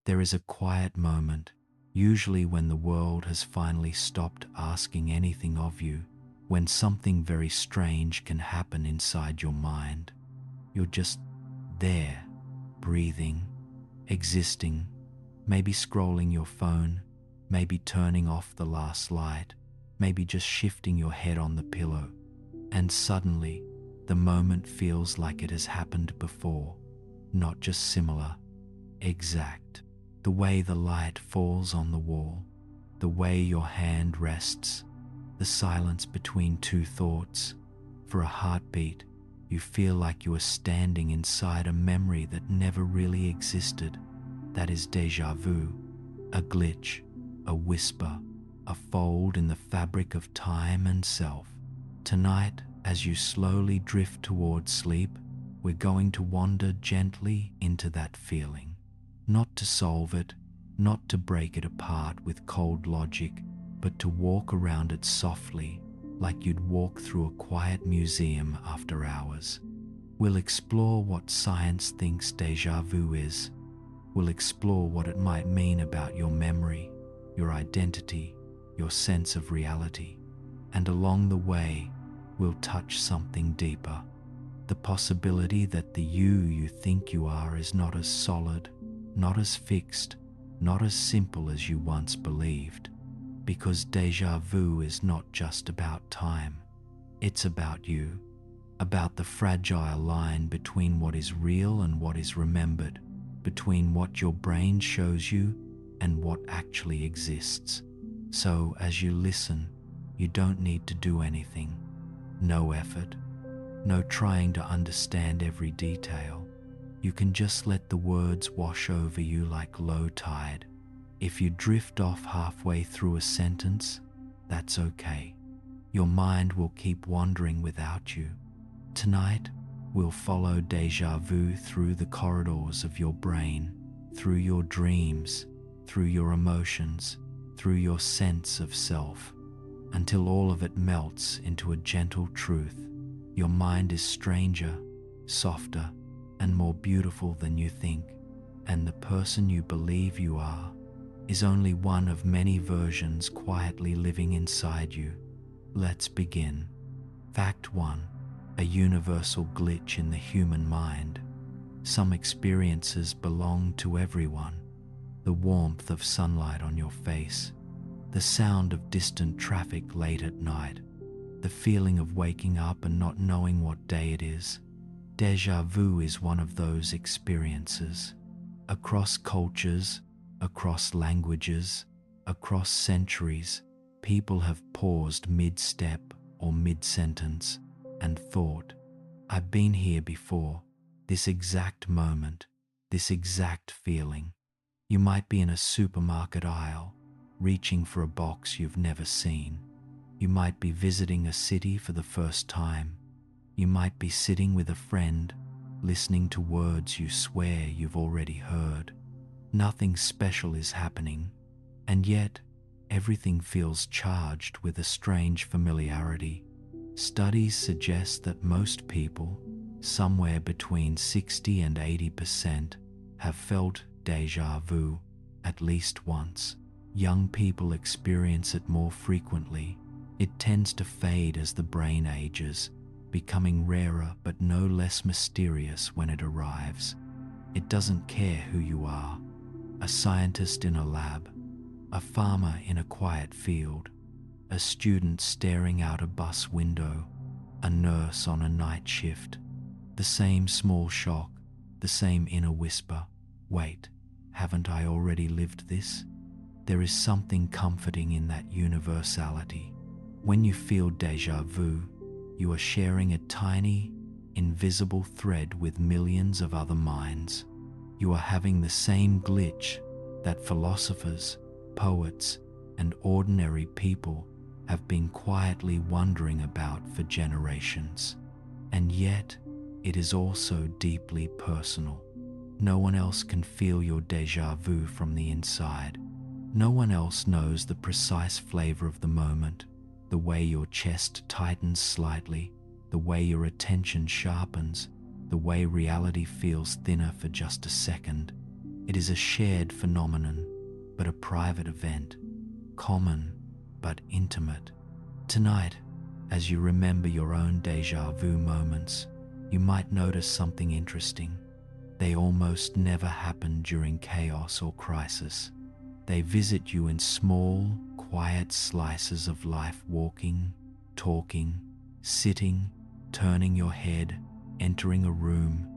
There is a quiet moment, usually when the world has finally stopped asking anything of you, when something very strange can happen inside your mind. You're just there, breathing, existing, maybe scrolling your phone, maybe turning off the last light, maybe just shifting your head on the pillow, and suddenly the moment feels like it has happened before, not just similar, exact. The way the light falls on the wall, the way your hand rests, the silence between two thoughts. For a heartbeat, you feel like you are standing inside a memory that never really existed. That is déjà vu, a glitch, a whisper, a fold in the fabric of time and self. Tonight, as you slowly drift towards sleep, we're going to wander gently into that feeling. Not to solve it, not to break it apart with cold logic, but to walk around it softly, like you'd walk through a quiet museum after hours. We'll explore what science thinks déjà vu is. We'll explore what it might mean about your memory, your identity, your sense of reality. And along the way, we'll touch something deeper. The possibility that the you think you are is not as solid, not as fixed, not as simple as you once believed. Because déjà vu is not just about time. It's about you, about the fragile line between what is real and what is remembered, between what your brain shows you and what actually exists. So as you listen, you don't need to do anything. No effort, no trying to understand every detail. You can just let the words wash over you like low tide. If you drift off halfway through a sentence, that's okay. Your mind will keep wandering without you. Tonight, we'll follow déjà vu through the corridors of your brain, through your dreams, through your emotions, through your sense of self, until all of it melts into a gentle truth. Your mind is stranger, softer, and more beautiful than you think, and the person you believe you are is only one of many versions quietly living inside you. Let's begin. Fact 1. A universal glitch in the human mind. Some experiences belong to everyone. The warmth of sunlight on your face, the sound of distant traffic late at night, the feeling of waking up and not knowing what day it is. Déjà vu is one of those experiences. Across cultures, across languages, across centuries, people have paused mid-step or mid-sentence and thought, I've been here before, this exact moment, this exact feeling. You might be in a supermarket aisle, reaching for a box you've never seen. You might be visiting a city for the first time. You might be sitting with a friend, listening to words you swear you've already heard. Nothing special is happening, and yet everything feels charged with a strange familiarity. Studies suggest that most people, somewhere between 60 and 80%, have felt déjà vu at least once. Young people experience it more frequently. It tends to fade as the brain ages, becoming rarer but no less mysterious when it arrives. It doesn't care who you are, a scientist in a lab, a farmer in a quiet field, a student staring out a bus window, a nurse on a night shift. The same small shock, the same inner whisper, wait, haven't I already lived this? There is something comforting in that universality. When you feel déjà vu, you are sharing a tiny, invisible thread with millions of other minds. You are having the same glitch that philosophers, poets, and ordinary people have been quietly wondering about for generations. And yet, it is also deeply personal. No one else can feel your déjà vu from the inside. No one else knows the precise flavor of the moment, the way your chest tightens slightly, the way your attention sharpens, the way reality feels thinner for just a second. It is a shared phenomenon, but a private event, common but intimate. Tonight, as you remember your own déjà vu moments, you might notice something interesting. They almost never happen during chaos or crisis. They visit you in small, quiet slices of life, walking, talking, sitting, turning your head, entering a room.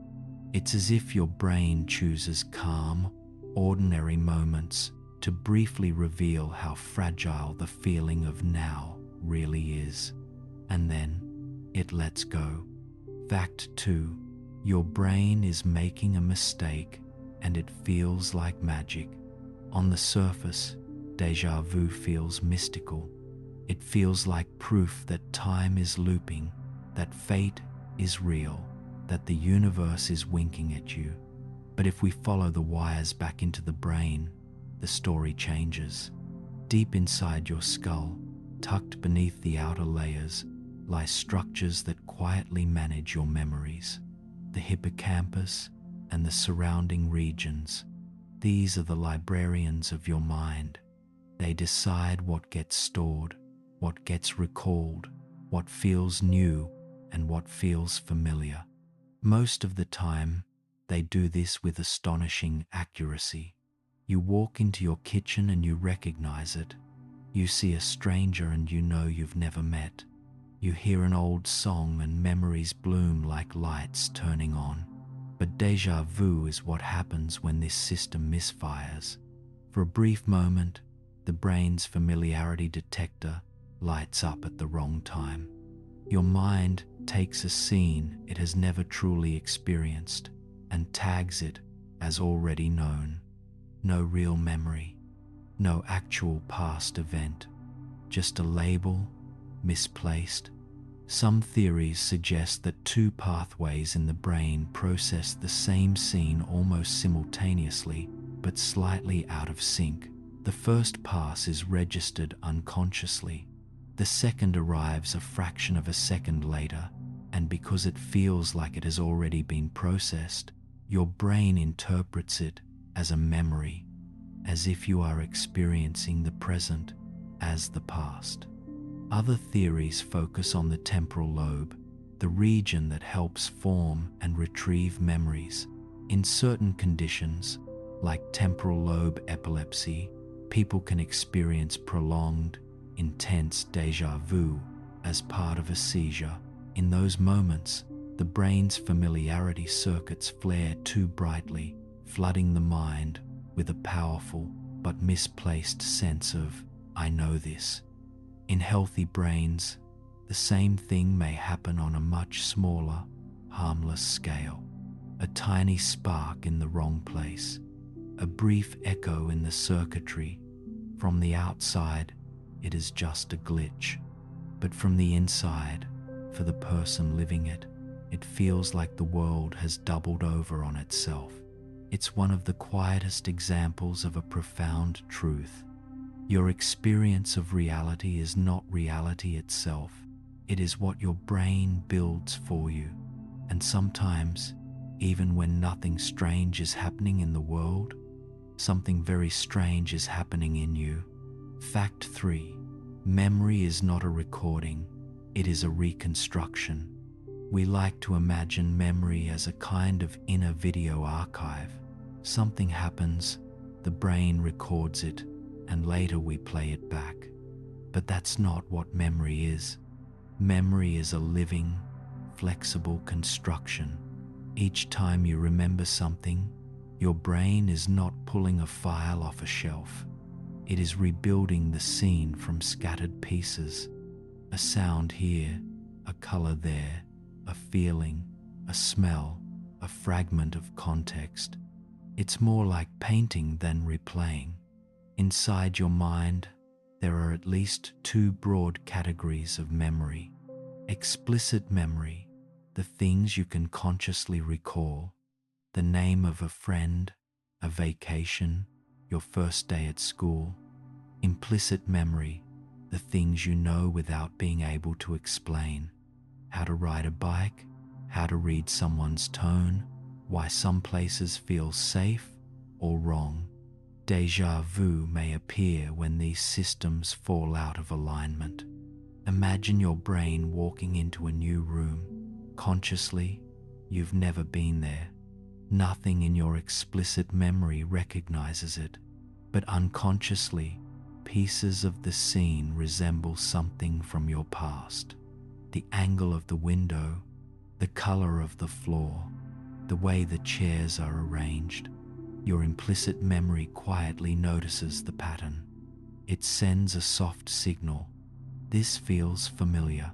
It's as if your brain chooses calm, ordinary moments to briefly reveal how fragile the feeling of now really is. And then it lets go. Fact 2. Your brain is making a mistake, and it feels like magic. On the surface, déjà vu feels mystical. It feels like proof that time is looping, that fate is real, that the universe is winking at you. But if we follow the wires back into the brain, the story changes. Deep inside your skull, tucked beneath the outer layers, lie structures that quietly manage your memories. The hippocampus and the surrounding regions. These are the librarians of your mind. They decide what gets stored, what gets recalled, what feels new, and what feels familiar. Most of the time, they do this with astonishing accuracy. You walk into your kitchen and you recognize it. You see a stranger and you know you've never met. You hear an old song and memories bloom like lights turning on. But déjà vu is what happens when this system misfires. For a brief moment, the brain's familiarity detector lights up at the wrong time. Your mind takes a scene it has never truly experienced and tags it as already known. No real memory, no actual past event, just a label, misplaced. Some theories suggest that two pathways in the brain process the same scene almost simultaneously, but slightly out of sync. The first pass is registered unconsciously. The second arrives a fraction of a second later, and because it feels like it has already been processed, your brain interprets it as a memory, as if you are experiencing the present as the past. Other theories focus on the temporal lobe, the region that helps form and retrieve memories. In certain conditions, like temporal lobe epilepsy, people can experience prolonged, intense déjà vu as part of a seizure. In those moments, the brain's familiarity circuits flare too brightly, flooding the mind with a powerful but misplaced sense of, "I know this." In healthy brains, the same thing may happen on a much smaller, harmless scale. A tiny spark in the wrong place, a brief echo in the circuitry. From the outside, it is just a glitch. But from the inside, for the person living it, it feels like the world has doubled over on itself. It's one of the quietest examples of a profound truth. Your experience of reality is not reality itself. It is what your brain builds for you. And sometimes, even when nothing strange is happening in the world, something very strange is happening in you. Fact 3. Memory is not a recording, it is a reconstruction. We like to imagine memory as a kind of inner video archive. Something happens, the brain records it, and later we play it back. But that's not what memory is. Memory is a living, flexible construction. Each time you remember something, your brain is not pulling a file off a shelf. It is rebuilding the scene from scattered pieces. A sound here, a color there, a feeling, a smell, a fragment of context. It's more like painting than replaying. Inside your mind, there are at least two broad categories of memory. Explicit memory, the things you can consciously recall, the name of a friend, a vacation, your first day at school. Implicit memory, the things you know without being able to explain. How to ride a bike, how to read someone's tone, why some places feel safe, or wrong. Déjà vu may appear when these systems fall out of alignment. Imagine your brain walking into a new room. Consciously, you've never been there. Nothing in your explicit memory recognizes it, but unconsciously, pieces of the scene resemble something from your past. The angle of the window, the color of the floor, the way the chairs are arranged. Your implicit memory quietly notices the pattern. It sends a soft signal. This feels familiar.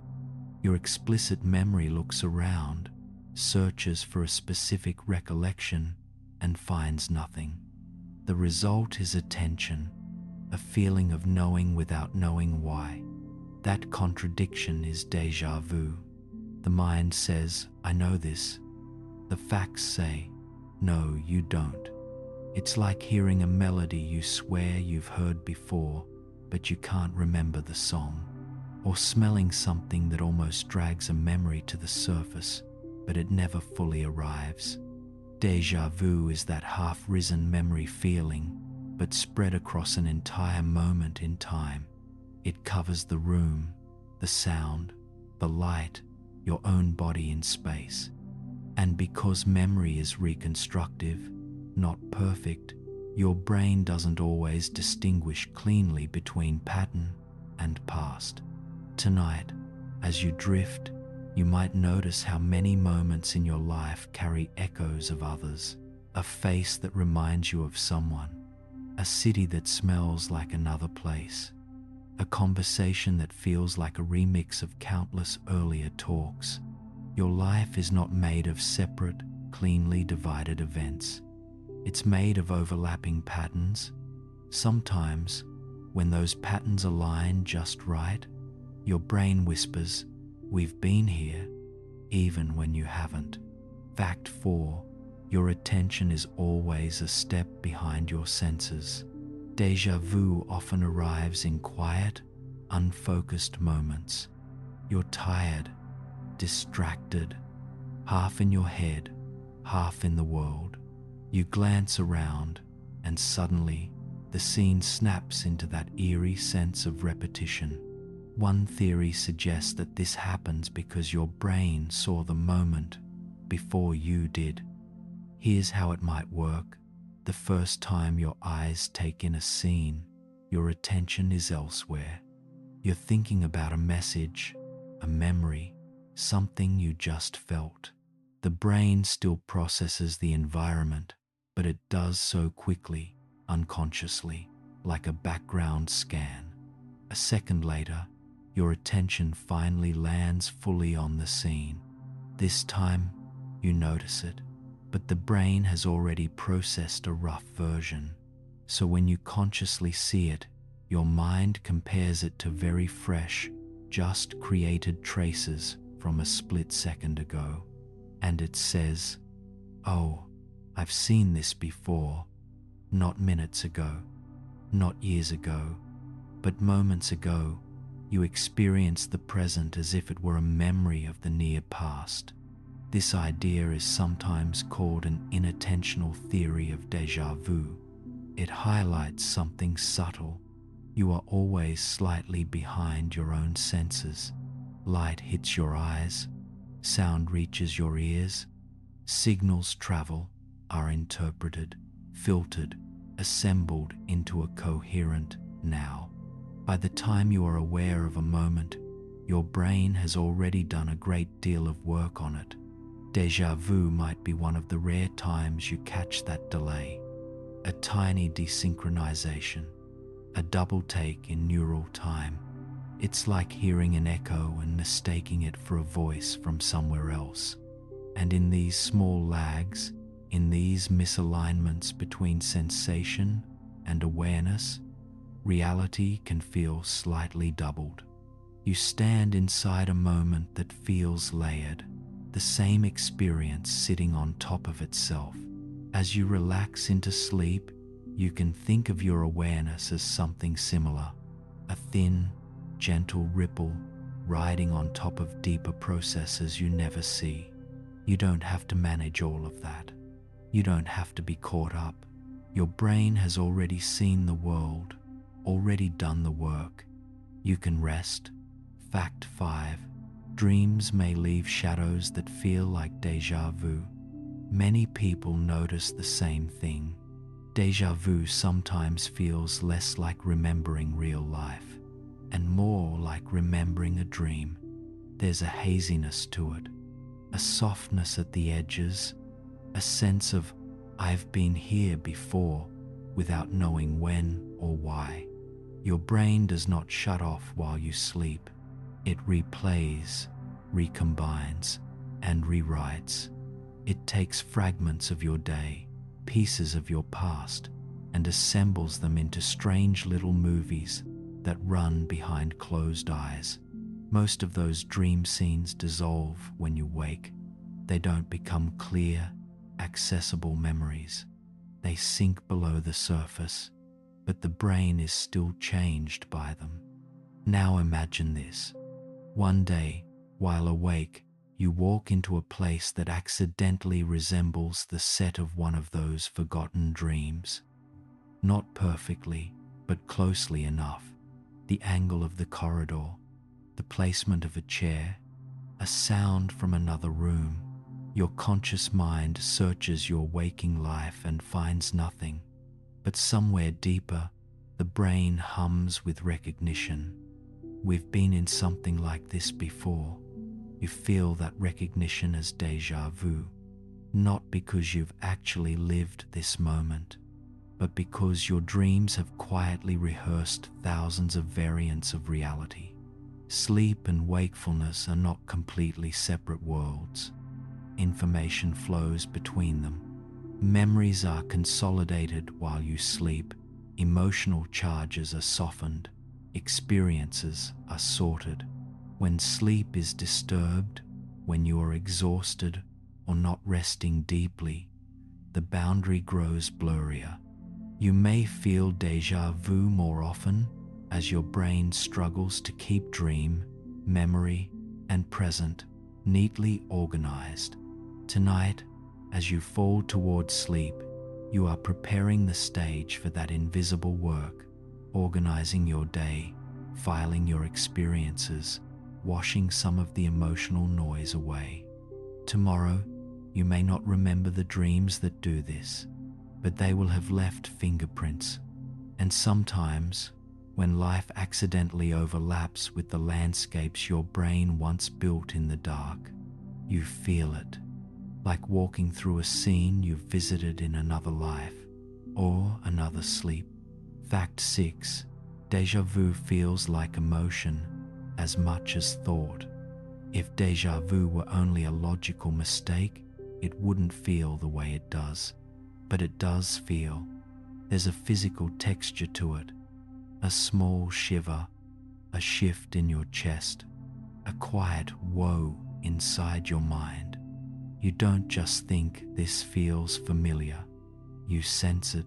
Your explicit memory looks around, searches for a specific recollection, and finds nothing. The result is a tension, a feeling of knowing without knowing why. That contradiction is déjà vu. The mind says, I know this. The facts say, no, you don't. It's like hearing a melody you swear you've heard before, but you can't remember the song. Or smelling something that almost drags a memory to the surface, but it never fully arrives. Déjà vu is that half-risen memory feeling, but spread across an entire moment in time. It covers the room, the sound, the light, your own body in space. And because memory is reconstructive, not perfect, your brain doesn't always distinguish cleanly between pattern and past. Tonight, as you drift, you might notice how many moments in your life carry echoes of others. A face that reminds you of someone, a city that smells like another place, a conversation that feels like a remix of countless earlier talks. Your life is not made of separate, cleanly divided events. It's made of overlapping patterns. Sometimes, when those patterns align just right, your brain whispers, we've been here, even when you haven't. Fact 4. Your attention is always a step behind your senses. Déjà vu often arrives in quiet, unfocused moments. You're tired, distracted, half in your head, half in the world. You glance around, and suddenly, the scene snaps into that eerie sense of repetition. One theory suggests that this happens because your brain saw the moment before you did. Here's how it might work. The first time your eyes take in a scene, your attention is elsewhere. You're thinking about a message, a memory, something you just felt. The brain still processes the environment, but it does so quickly, unconsciously, like a background scan. A second later, your attention finally lands fully on the scene. This time, you notice it, but the brain has already processed a rough version. So when you consciously see it, your mind compares it to very fresh, just created traces from a split second ago. And it says, oh, I've seen this before, not minutes ago, not years ago, but moments ago. You experience the present as if it were a memory of the near past. This idea is sometimes called an inattentional theory of déjà vu. It highlights something subtle. You are always slightly behind your own senses. Light hits your eyes, sound reaches your ears, signals travel, are interpreted, filtered, assembled into a coherent now. By the time you are aware of a moment, your brain has already done a great deal of work on it. Déjà vu might be one of the rare times you catch that delay, a tiny desynchronization, a double take in neural time. It's like hearing an echo and mistaking it for a voice from somewhere else. And in these small lags, in these misalignments between sensation and awareness, reality can feel slightly doubled. You stand inside a moment that feels layered, the same experience sitting on top of itself. As you relax into sleep, you can think of your awareness as something similar, a thin, gentle ripple riding on top of deeper processes you never see. You don't have to manage all of that. You don't have to be caught up. Your brain has already seen the world, already done the work. You can rest. Fact 5. Dreams may leave shadows that feel like déjà vu. Many people notice the same thing. Déjà vu sometimes feels less like remembering real life and more like remembering a dream. There's a haziness to it, a softness at the edges, a sense of "I've been here before" without knowing when or why. Your brain does not shut off while you sleep. It replays, recombines, and rewrites. It takes fragments of your day, pieces of your past, and assembles them into strange little movies that run behind closed eyes. Most of those dream scenes dissolve when you wake. They don't become clear, accessible memories. They sink below the surface, but the brain is still changed by them. Now imagine this. One day, while awake, you walk into a place that accidentally resembles the set of one of those forgotten dreams. Not perfectly, but closely enough. The angle of the corridor, the placement of a chair, a sound from another room. Your conscious mind searches your waking life and finds nothing. But somewhere deeper, the brain hums with recognition. We've been in something like this before. You feel that recognition as déjà vu, not because you've actually lived this moment, but because your dreams have quietly rehearsed thousands of variants of reality. Sleep and wakefulness are not completely separate worlds. Information flows between them. Memories are consolidated while you sleep. Emotional charges are softened. Experiences are sorted. When sleep is disturbed, when you are exhausted or not resting deeply, the boundary grows blurrier. You may feel déjà vu more often as your brain struggles to keep dream, memory, and present neatly organized. Tonight, as you fall towards sleep, you are preparing the stage for that invisible work, organizing your day, filing your experiences, washing some of the emotional noise away. Tomorrow, you may not remember the dreams that do this, but they will have left fingerprints. And sometimes, when life accidentally overlaps with the landscapes your brain once built in the dark, you feel it, like walking through a scene you've visited in another life or another sleep. Fact 6. Déjà vu feels like emotion as much as thought. If déjà vu were only a logical mistake, it wouldn't feel the way it does. But it does feel. There's a physical texture to it, a small shiver, a shift in your chest, a quiet whoa inside your mind. You don't just think this feels familiar, you sense it.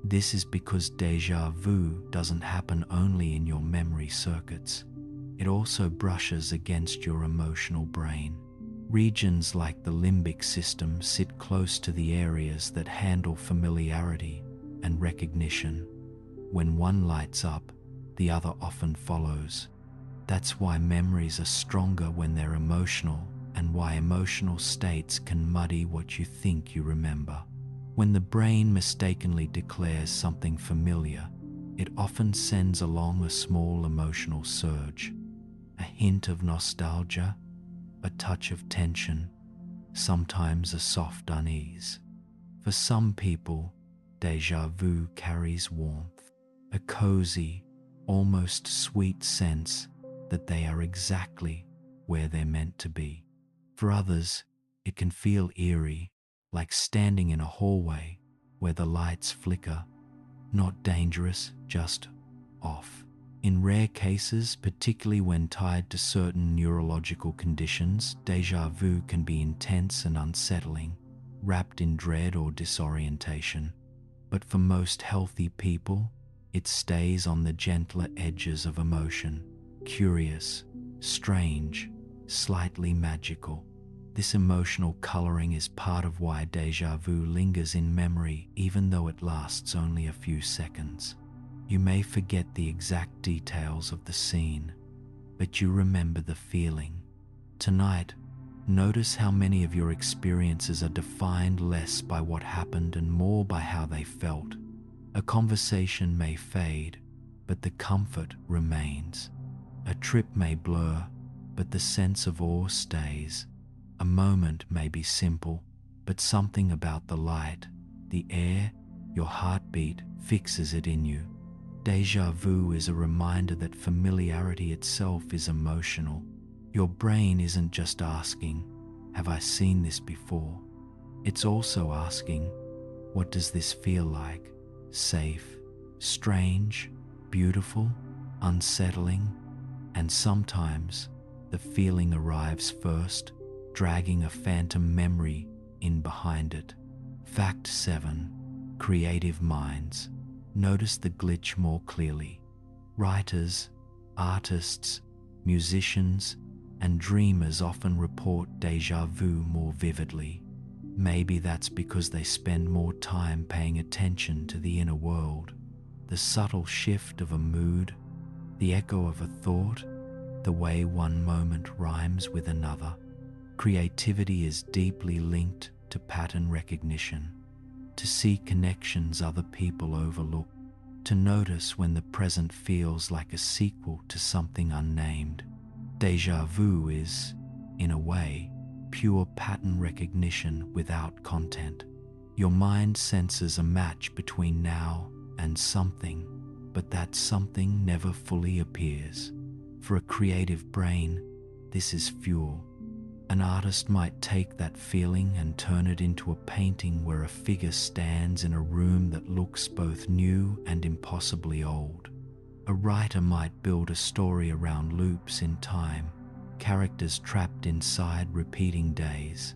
This is because déjà vu doesn't happen only in your memory circuits. It also brushes against your emotional brain. Regions like the limbic system sit close to the areas that handle familiarity and recognition. When one lights up, the other often follows. That's why memories are stronger when they're emotional, and why emotional states can muddy what you think you remember. When the brain mistakenly declares something familiar, it often sends along a small emotional surge, a hint of nostalgia, a touch of tension, sometimes a soft unease. For some people, déjà vu carries warmth, a cozy, almost sweet sense that they are exactly where they're meant to be. For others, it can feel eerie, like standing in a hallway where the lights flicker, not dangerous, just off. In rare cases, particularly when tied to certain neurological conditions, déjà vu can be intense and unsettling, wrapped in dread or disorientation. But for most healthy people, it stays on the gentler edges of emotion, curious, strange, slightly magical. This emotional coloring is part of why déjà vu lingers in memory even though it lasts only a few seconds. You may forget the exact details of the scene, but you remember the feeling. Tonight, notice how many of your experiences are defined less by what happened and more by how they felt. A conversation may fade, but the comfort remains. A trip may blur, but the sense of awe stays. A moment may be simple, but something about the light, the air, your heartbeat fixes it in you. Déjà vu is a reminder that familiarity itself is emotional. Your brain isn't just asking, "Have I seen this before?" It's also asking, "What does this feel like? Safe, strange, beautiful, unsettling?" And sometimes the feeling arrives first, dragging a phantom memory in behind it. Fact 7. Creative minds. Notice the glitch more clearly. Writers, artists, musicians, and dreamers often report déjà vu more vividly. Maybe that's because they spend more time paying attention to the inner world, the subtle shift of a mood, the echo of a thought, the way one moment rhymes with another. Creativity is deeply linked to pattern recognition, to see connections other people overlook, to notice when the present feels like a sequel to something unnamed. Déjà vu is, in a way, pure pattern recognition without content. Your mind senses a match between now and something, but that something never fully appears. For a creative brain, this is fuel. An artist might take that feeling and turn it into a painting where a figure stands in a room that looks both new and impossibly old. A writer might build a story around loops in time, characters trapped inside repeating days.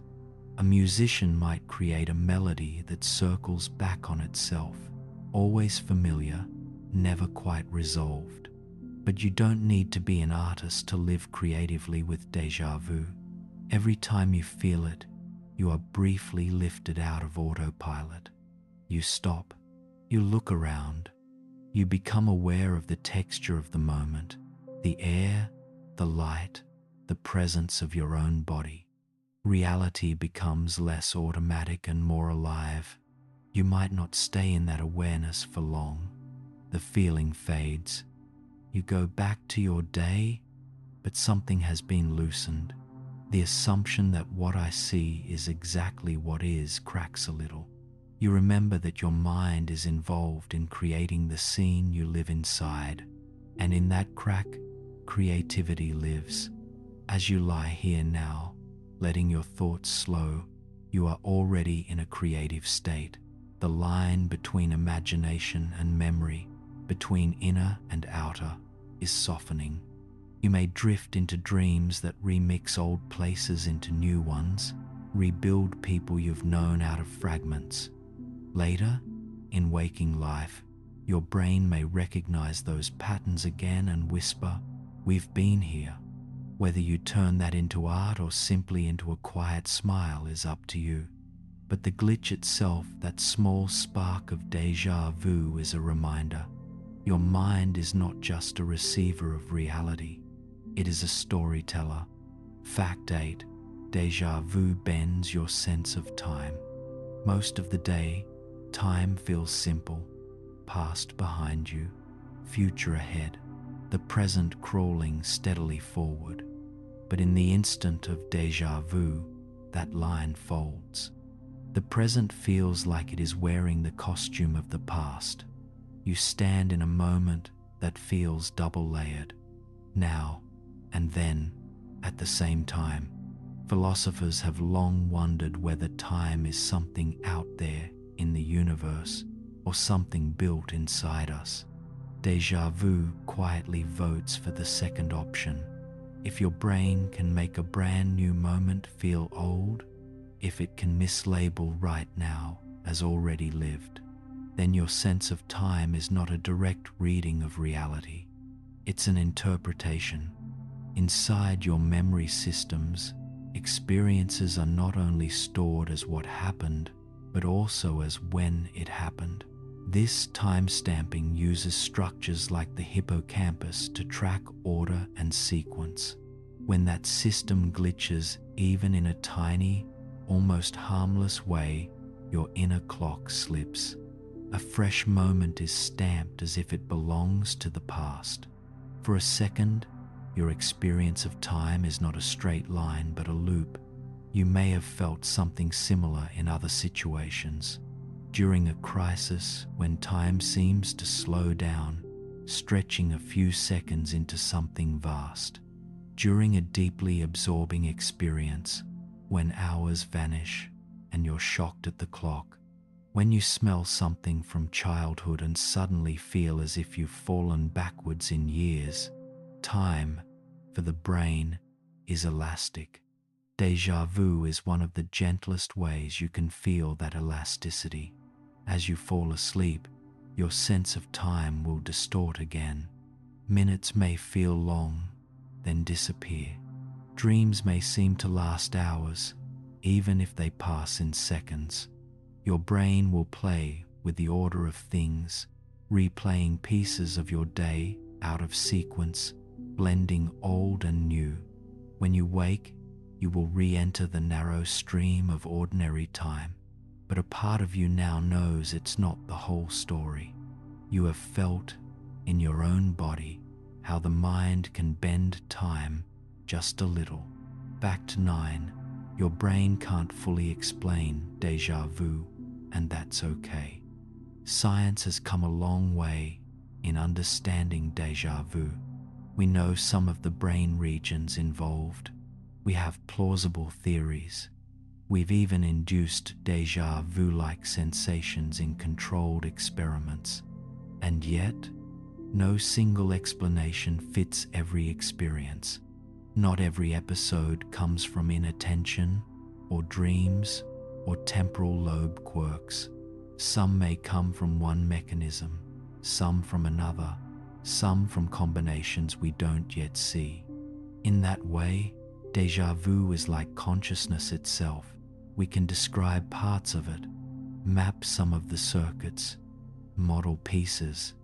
A musician might create a melody that circles back on itself, always familiar, never quite resolved. But you don't need to be an artist to live creatively with déjà vu. Every time you feel it, you are briefly lifted out of autopilot. You stop, you look around, you become aware of the texture of the moment, the air, the light, the presence of your own body. Reality becomes less automatic and more alive. You might not stay in that awareness for long. The feeling fades. You go back to your day, but something has been loosened. The assumption that what I see is exactly what is cracks a little. You remember that your mind is involved in creating the scene you live inside, and in that crack, creativity lives. As you lie here now, letting your thoughts slow, you are already in a creative state. The line between imagination and memory, between inner and outer, is softening. You may drift into dreams that remix old places into new ones, rebuild people you've known out of fragments. Later, in waking life, your brain may recognize those patterns again and whisper, "We've been here." Whether you turn that into art or simply into a quiet smile is up to you. But the glitch itself, that small spark of déjà vu, is a reminder. Your mind is not just a receiver of reality. It is a storyteller. Fact 8. Déjà vu bends your sense of time. Most of the day, time feels simple. Past behind you, future ahead, the present crawling steadily forward. But in the instant of déjà vu, that line folds. The present feels like it is wearing the costume of the past. You stand in a moment that feels double-layered. Now and then, at the same time. Philosophers have long wondered whether time is something out there in the universe or something built inside us. Déjà vu quietly votes for the second option. If your brain can make a brand new moment feel old, if it can mislabel right now as already lived, then your sense of time is not a direct reading of reality. It's an interpretation. Inside your memory systems, Experiences are not only stored as what happened, but also as when it happened. This timestamping uses structures like the hippocampus to track order and sequence. When that system glitches, even in a tiny, almost harmless way, your inner clock slips. A fresh moment is stamped as if it belongs to the past. For a second, your experience of time is not a straight line but a loop. You may have felt something similar in other situations. During a crisis, when time seems to slow down, stretching a few seconds into something vast. During a deeply absorbing experience, when hours vanish and you're shocked at the clock. When you smell something from childhood and suddenly feel as if you've fallen backwards in years. Time, for the brain, is elastic. Déjà vu is one of the gentlest ways you can feel that elasticity. As you fall asleep, your sense of time will distort again. Minutes may feel long, then disappear. Dreams may seem to last hours, even if they pass in seconds. Your brain will play with the order of things, replaying pieces of your day out of sequence, blending old and new. When you wake, you will re-enter the narrow stream of ordinary time, but a part of you now knows it's not the whole story. You have felt, in your own body, how the mind can bend time just a little. Fact 9. Your brain can't fully explain déjà vu, and that's okay. Science has come a long way in understanding déjà vu. We know some of the brain regions involved. We have plausible theories. We've even induced déjà vu-like sensations in controlled experiments. And yet, no single explanation fits every experience. Not every episode comes from inattention, or dreams, or temporal lobe quirks. Some may come from one mechanism, some from another, some from combinations we don't yet see. In that way, déjà vu is like consciousness itself. We can describe parts of it, map some of the circuits, model pieces,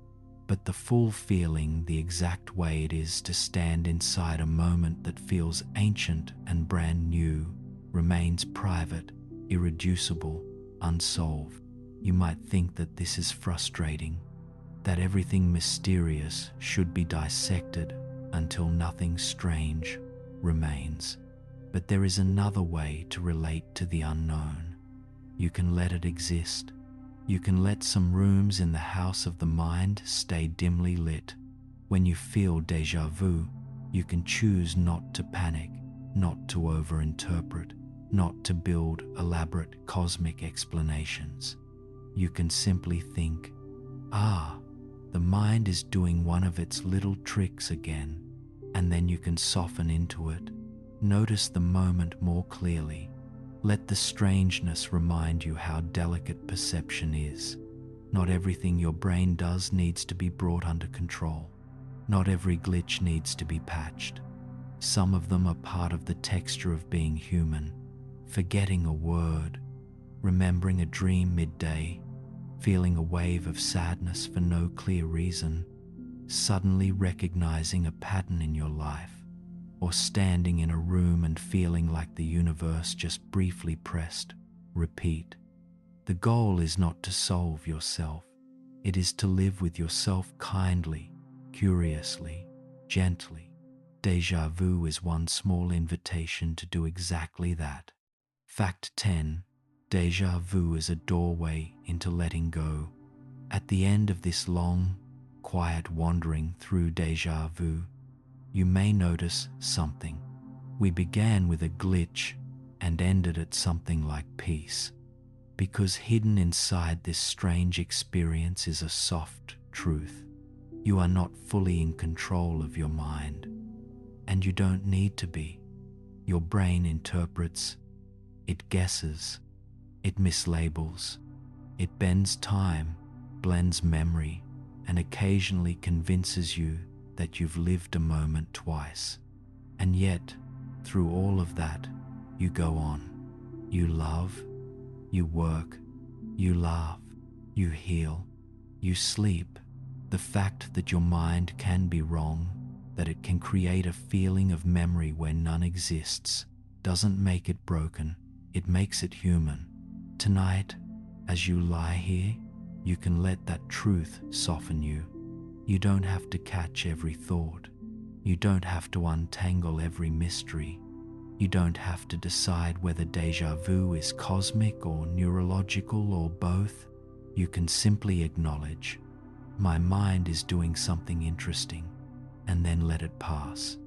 but the full feeling, the exact way it is to stand inside a moment that feels ancient and brand new, remains private, irreducible, unsolved. You might think that this is frustrating, that everything mysterious should be dissected until nothing strange remains. But there is another way to relate to the unknown. You can let it exist. You can let some rooms in the house of the mind stay dimly lit. When you feel déjà vu, you can choose not to panic, not to overinterpret, not to build elaborate cosmic explanations. You can simply think, the mind is doing one of its little tricks again, and then you can soften into it. Notice the moment more clearly. Let the strangeness remind you how delicate perception is. Not everything your brain does needs to be brought under control. Not every glitch needs to be patched. Some of them are part of the texture of being human. Forgetting a word, remembering a dream midday, feeling a wave of sadness for no clear reason, suddenly recognizing a pattern in your life, or standing in a room and feeling like the universe just briefly pressed repeat. The goal is not to solve yourself. It is to live with yourself kindly, curiously, gently. Déjà vu is one small invitation to do exactly that. Fact 10. Déjà vu is a doorway into letting go. At the end of this long, quiet wandering through déjà vu, you may notice something. We began with a glitch and ended at something like peace. Because hidden inside this strange experience is a soft truth. You are not fully in control of your mind, and you don't need to be. Your brain interprets, it guesses, it mislabels, it bends time, blends memory, and occasionally convinces you that you've lived a moment twice. And yet, through all of that, You go on. You love. You work. You laugh. You heal. You sleep. The fact that your mind can be wrong, that it can create a feeling of memory where none exists, doesn't make it broken. It makes it human. Tonight, as you lie here, you can let that truth soften you. You don't have to catch every thought. You don't have to untangle every mystery. You don't have to decide whether déjà vu is cosmic or neurological or both. You can simply acknowledge, my mind is doing something interesting, and then let it pass.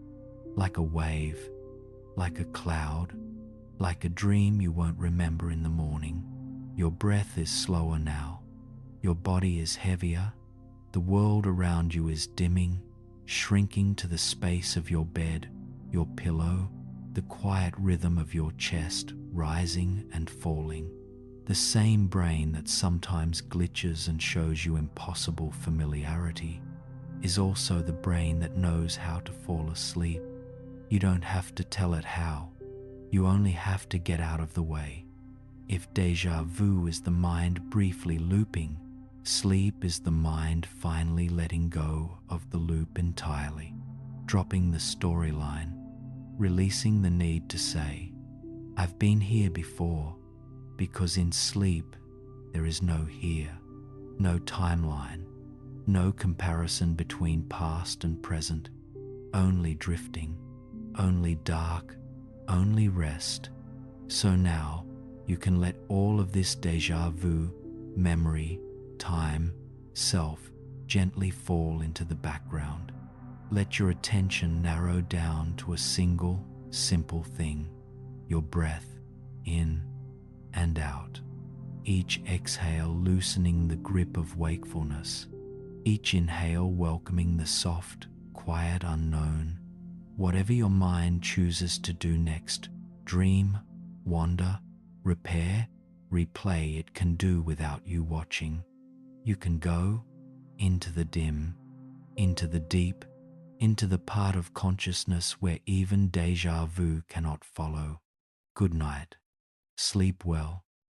Like a wave, like a cloud, like a dream you won't remember in the morning. Your breath is slower now. Your body is heavier. The world around you is dimming, shrinking to the space of your bed, your pillow, the quiet rhythm of your chest rising and falling. The same brain that sometimes glitches and shows you impossible familiarity is also the brain that knows how to fall asleep. You don't have to tell it how. You only have to get out of the way. If déjà vu is the mind briefly looping, sleep is the mind finally letting go of the loop entirely, dropping the storyline, releasing the need to say, I've been here before, because in sleep there is no here, no timeline, no comparison between past and present, only drifting, only dark, only rest. So now you can let all of this déjà vu, memory, time, self gently fall into the background. Let your attention narrow down to a single, simple thing, your breath in and out. Each exhale loosening the grip of wakefulness. Each inhale welcoming the soft, quiet unknown. Whatever your mind chooses to do next, dream, wander, repair, replay, it can do without you watching. You can go into the dim, into the deep, into the part of consciousness where even déjà vu cannot follow. Good night. Sleep well.